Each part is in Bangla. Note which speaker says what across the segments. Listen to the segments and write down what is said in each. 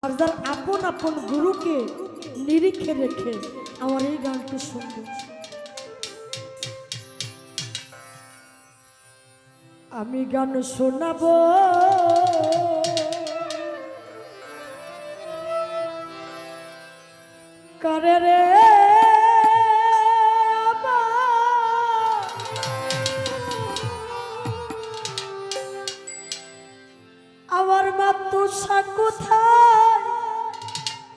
Speaker 1: আর যার আপন আপন গুরুকে নিরিখে রেখে আমার এই গানটি শুনবে। আমি গান শোনাবো কারে রে আমার মাতুষা কোথায়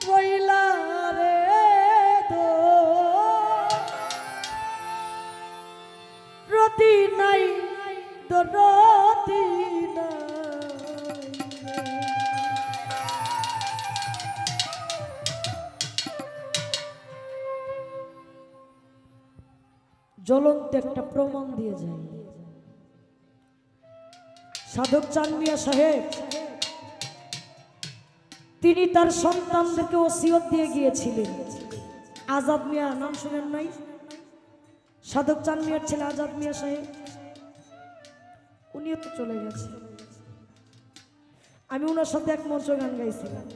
Speaker 1: রইলা রে দো রতি নাই দরতি নাই জ্বলন্ত একটা প্রমাণ দিয়ে যায়। সাধক চাঁদ মিয়া সাহেব তিনি তার সন্তানদেরকে ওসিয়ত দিয়ে গিয়েছিলেন। আজাদ মিয়া নাম শুনেন নাই? সাধক চাঁদ মিয়ার ছেলে আজাদ মিয়া সাহেব, উনিও তো চলে গেছে। আমি ওনার সাথে এক মঞ্চ গান গাইছিলাম।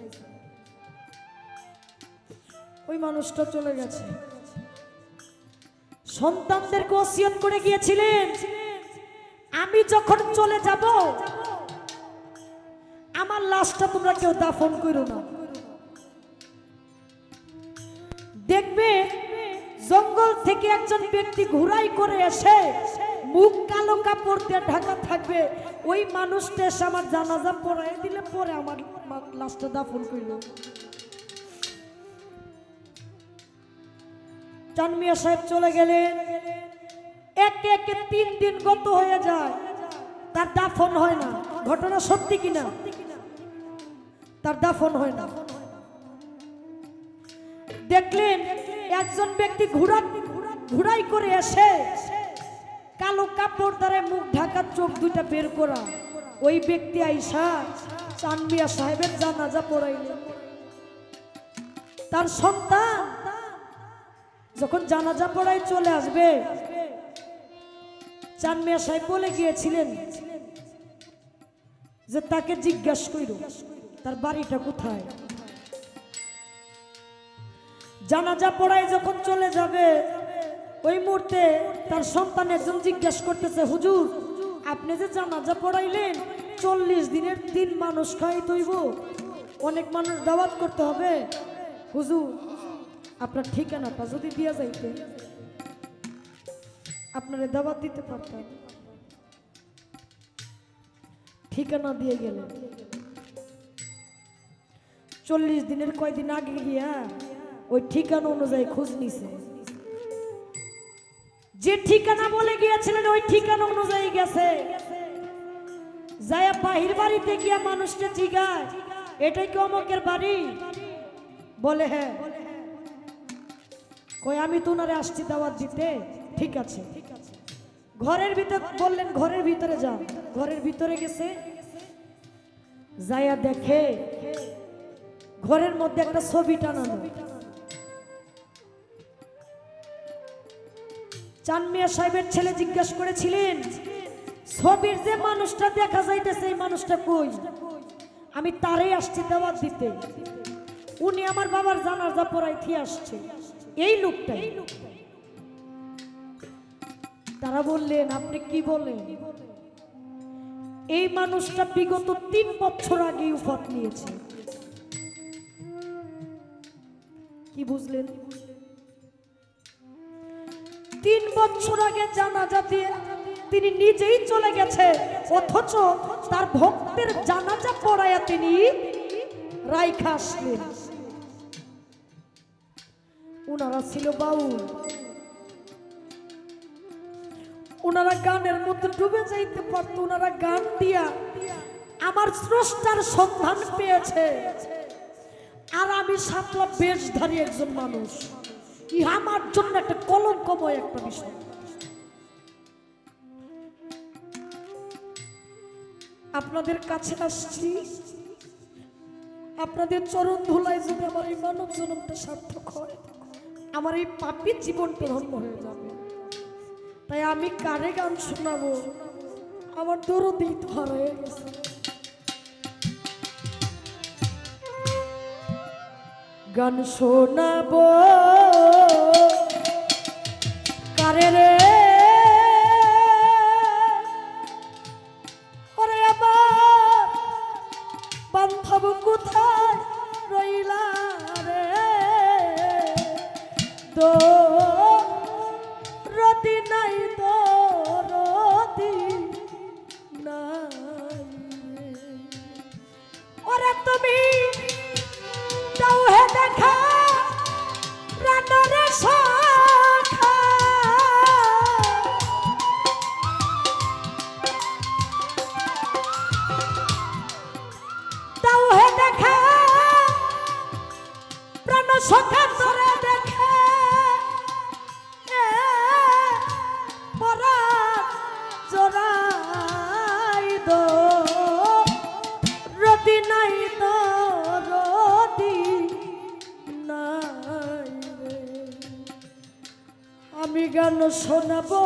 Speaker 1: ওই মানুষটা চলে গেছে। সন্তানদেরকে ওসিয়ত করে গিয়েছিলেন, আমি যখন চলে যাব আমার লাশটা তোমরা কেউ দাফন করো না। দেখবে জঙ্গল থেকে একজন ব্যক্তি ঘুরাই করে এসে মুখ কালো কাপড় দিয়ে ঢাকা থাকবে, ওই মানুষটা এসে আমার জানাজা পড়াই দিলে পরে আমার লাশটা দাফন করল। চাঁদ মিয়া সাহেব চলে গেলেন। একে একে 3 দিন গত হয়ে যায়, তার দাফন হয় না। ঘটনা সত্যি কিনা? তার দাফন হয় না। দেখলেন একজন ব্যক্তি ঘুরাই করে এসে কালো কাপড় দ্বারা মুখ ঢাকা, চোখ দুইটা বের করা, ওই ব্যক্তি আইসা চাঁদ মিয়া সাহেবের জানাজা পড়াইলেন। তার সন্তান যখন জানাজা পড়াই চলে আসবে, চাঁদ মিয়া সাহেব বলে গিয়েছিলেন যে তাকে জিজ্ঞাসা করো তার বাড়িটা কোথায়। জানাজা পড়ায় যখন চলে যাবে, ওই মুহূর্তে তার সন্তান একজন জিজ্ঞাসা করতেছে, হুজুর আপনি যে জানাজা পড়াইলেন 40 দিনের দিন মানুষ খাই তৈব, অনেক মানুষ দাওয়াত করতে হবে, হুজুর আপনার ঠিকানাটা যদি দিয়া যাইতে আপনারা দাওয়াত দিতে পারতাম। ঠিকানা দিয়ে গেলেন। 40 দিনের কয়দিন আগে গিয়া ওই ঠিকানা অনুযায়ী খোঁজ নিছে। যে ঠিকানা বলে গিয়েছিলেন ওই ঠিকানা অনুযায়ী গেছে। যায় বাহির বাড়িতে গিয়া মানুষটা জিগায়, এটাই কি অমকের বাড়ি? বলে হ্যাঁ। কই আমি তো ওনারে আসছি দাওয়াত দিতে। ঠিক আছে। ঘরের ভিতর বললেন, ঘরের ভিতরে যান। ঘরের ভিতরে গেছে, যায়া দেখে ঘরের মধ্যে একটা ছবি টানানো। চাঁদ মিয়া সাহেবের ছেলে জিজ্ঞাসা করেছিলেন, ছবির যে মানুষটা দেখা যাইতেছে এই মানুষটা কই? আমি তারই আসছি দাওয়াত দিতে, উনি আমার বাবার জানাজা পড়াইতে আসছে, এই লোকটাই। তারা বললেন, আপনি কি বলেন? এই মানুষটা বিগত 3 বছর আগে উফাত নিয়েছে। কি বুঝলেন? 3 বছর আগে জানাজা দিয়ে তিনি নিজেই চলে গেছে, অথচ তার ভক্তের জানাজা পড়ায়া তিনি রাইখা আসলেন। উনারা ছিল বাউল, উনারা গানের মধ্যে ডুবে যাইতে পারত। উনারা গান দিয়া আমার স্রষ্টার সন্ধান পেয়েছে, আর আমি সাতলা বেশধারী একজন মানুষ। ইহা আমার জন্য একটা কলঙ্কময় একটা বিষয়। আপনাদের কাছে আসছি, আপনাদের চরণ ধুলায় যদি আমার এই মানব জন্মটা সার্থক হয়, আমার এই পাপী জীবনটা ধন্য হয়ে যাবে। তাই আমি কারে গান শোনাবো? আমার দরদি তো হারিয়ে গেছে। গান শোনাবো কারে রে ওরে আমার বান্ধব কোথায় রইলা রে দো রতি নাই দো রতি নাই ওরে তুমি দাও হে দেখা প্রাণরে সখা দাও হে দেখা প্রাণ সখা তোরে দেখে পরা জোড়াই দো রতি নাই তো রতি নাই রে আমি গান শোনাবো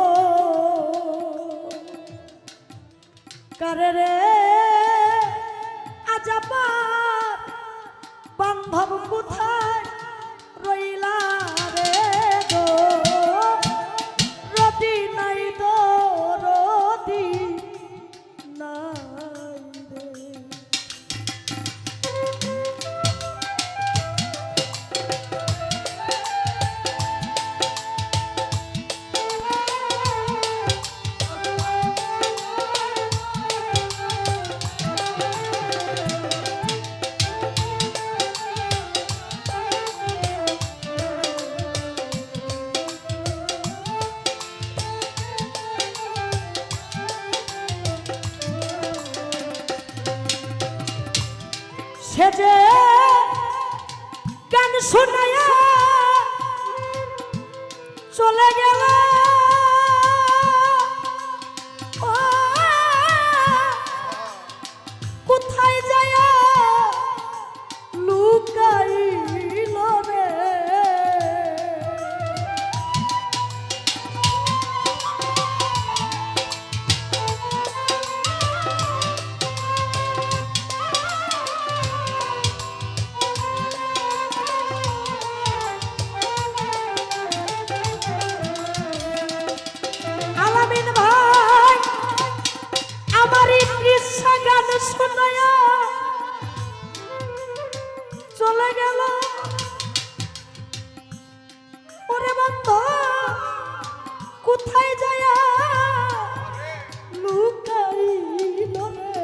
Speaker 1: কারে রে আজ আমার বান্ধব কোথায় রইলা রে গো রতি নাই তো রতি নাই রে সে যে গান শোনায়া চলে গেল কোথায় যায় লুকাইল রে আলামিন ভাই আমারই কৃষ্ণা গান শোনায়া চলে গেল ওরে বন্ধু কোথায় যায় লুকাইল রে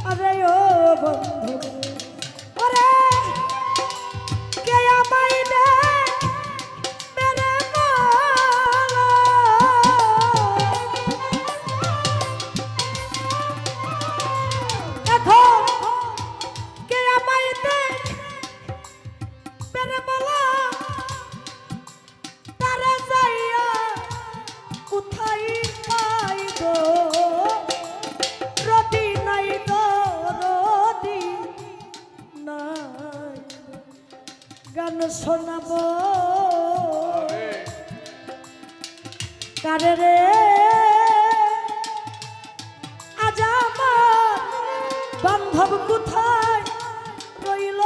Speaker 1: আরে ও বন্ধু ওরে কে আমায় দে গান শোনাবো কারে রে আজ আমার বান্ধব কোথায় রইল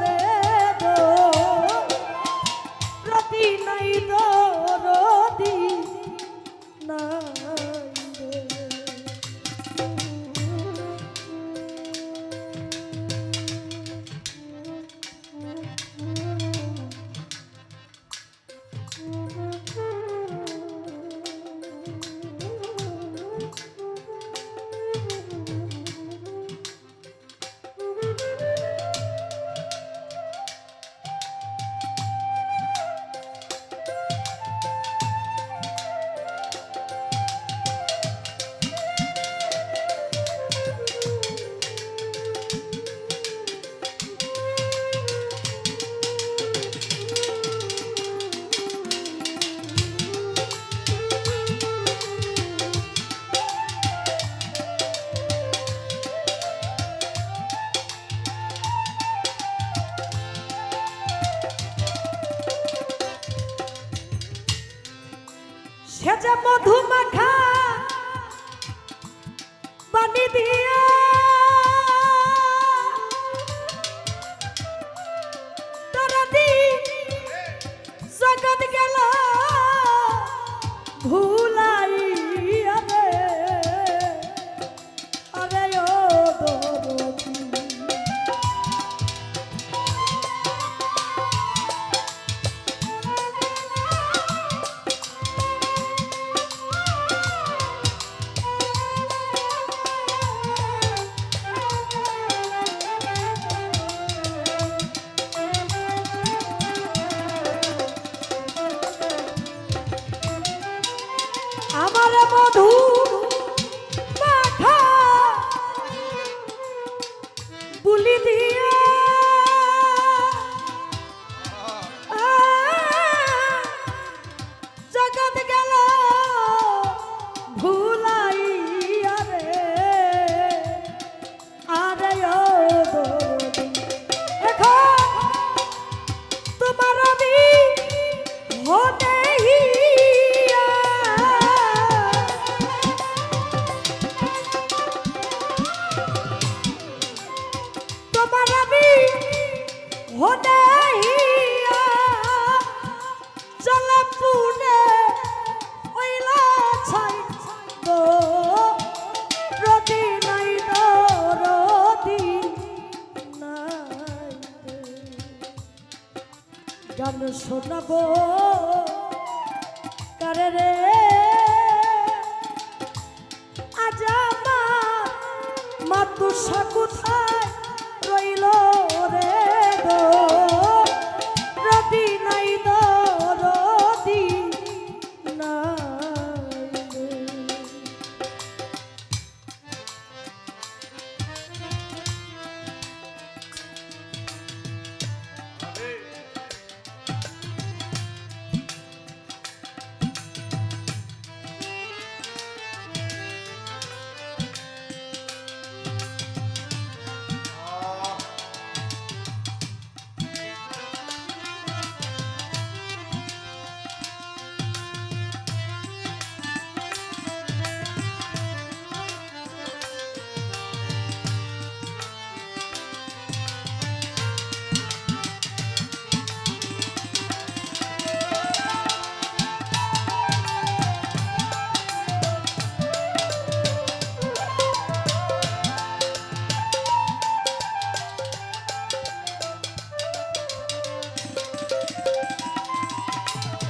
Speaker 1: রে গো রতি নাই দো রতি নাই রে সে যে মধু মাখা বানি দিয়া মধু মাখা বুলি দিয়া জগৎ গেল ভুলাইয়া রে আরে ও দরদি এখন তোমার আমি হতে তোমার আমি হতে জলপুনে ওইলা ছাই তো রদি নাই তো রদি নাই গান শোনাবো কারে রে আজ আমার মাতুসা কোথায় রইল রে গো রদি নাই দো রদি নাই রে।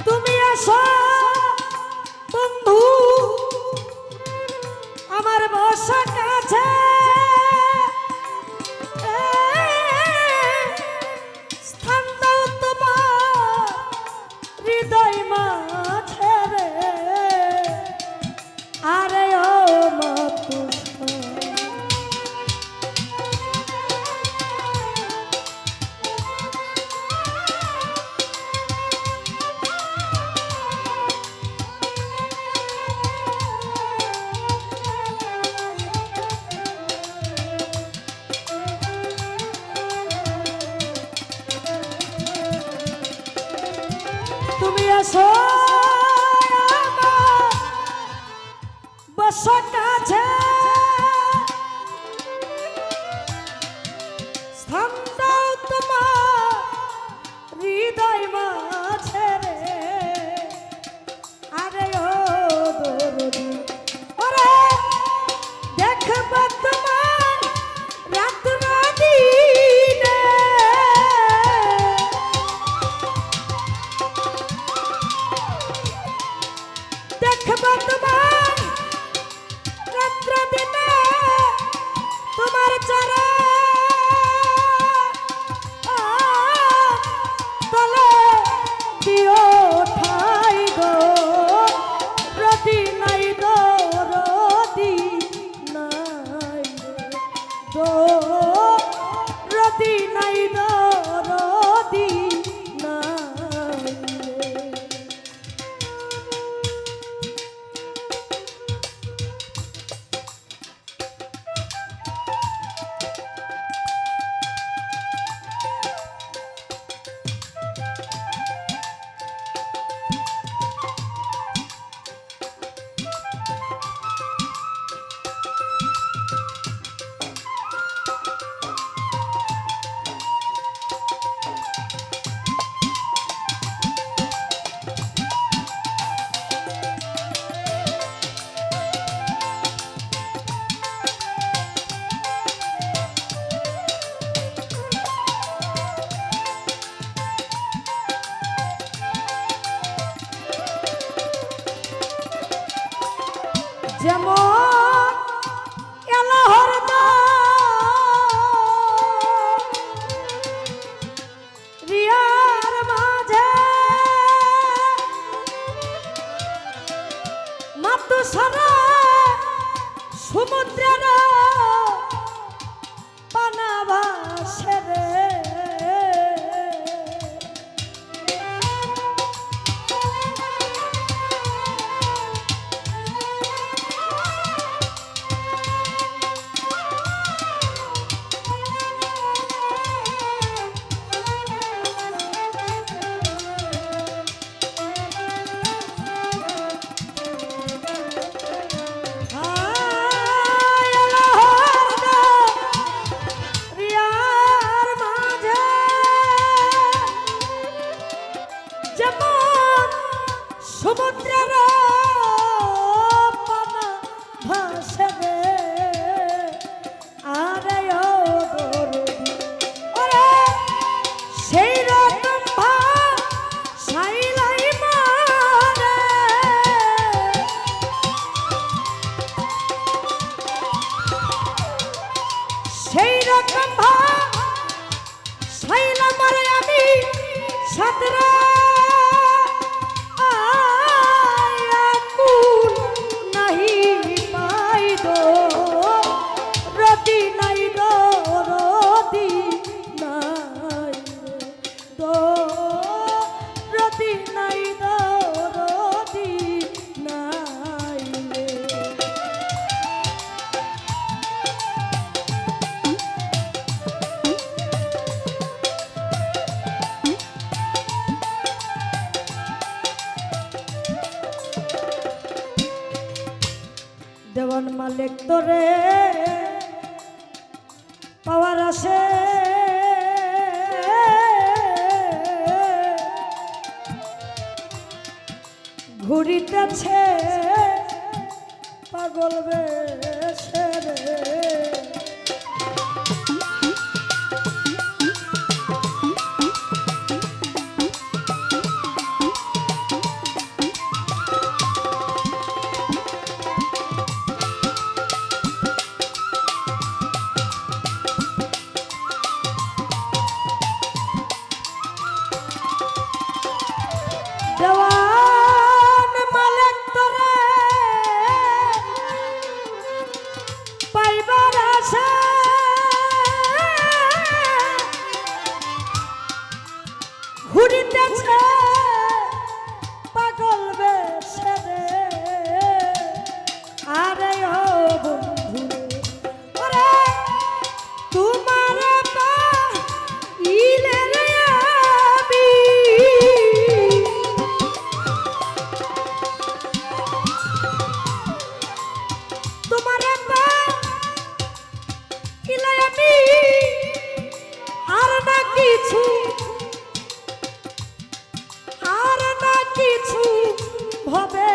Speaker 1: তুমি আসো বন্ধু আমার বসা কাছে স্থান দাও তোমার হৃদয় মাঝে রে আরে ও মাতুসা তুমি আসো আমার বসা কাছে স্থান দাও তোমার হৃদয় মাঝে রে আরে ও দরদি ওরে দেখব তোমার রাত দিনে দেখব তোমার রাত্র দিনে তোমার চরা তলে দিও ঠাই গো রদি নাই দো রদি নাই দো রদি নাই দো রদি নাই যেমন এলাহর রিয়ার মাঝে মাতুসার মালিক তোরে পাওয়ার আসে ঘুরিতেছে পাগল বেশে রে দেওয়ান মালিক তোরে পাইবার আশা ঘুরিতেছে পাগল বেশে রে আরে ও বন্ধু ওরে তোমার পাইলে রে আমি তোমার পাইলে আমি আর না কিছু ভবে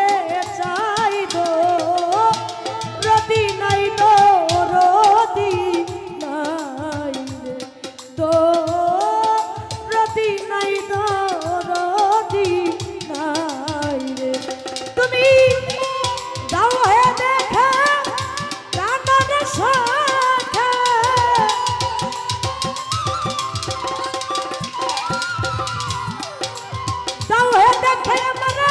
Speaker 1: চাই দো রদি নাই দো রদি নাই রে দো রদি নাই দো রদি নাই রে তুমি দাও হে দেখা প্রাণের সাথে দাও হে দেখা আমরা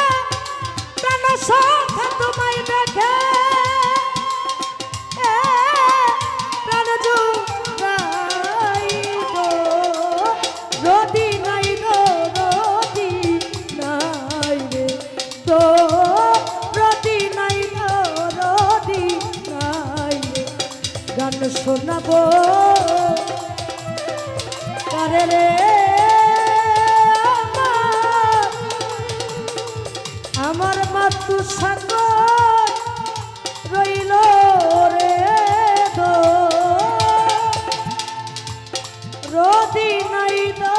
Speaker 1: প্রাণের সাথে তোমায় দেখে প্রাণ জুড়াই গো রদি নাই গো রদি নাই রে তো রদি নাই গো রদি নাই রে গান শোনাবো কারে রে আমার মাতু সাঙ্গ রইল রে দো রদি নাই দো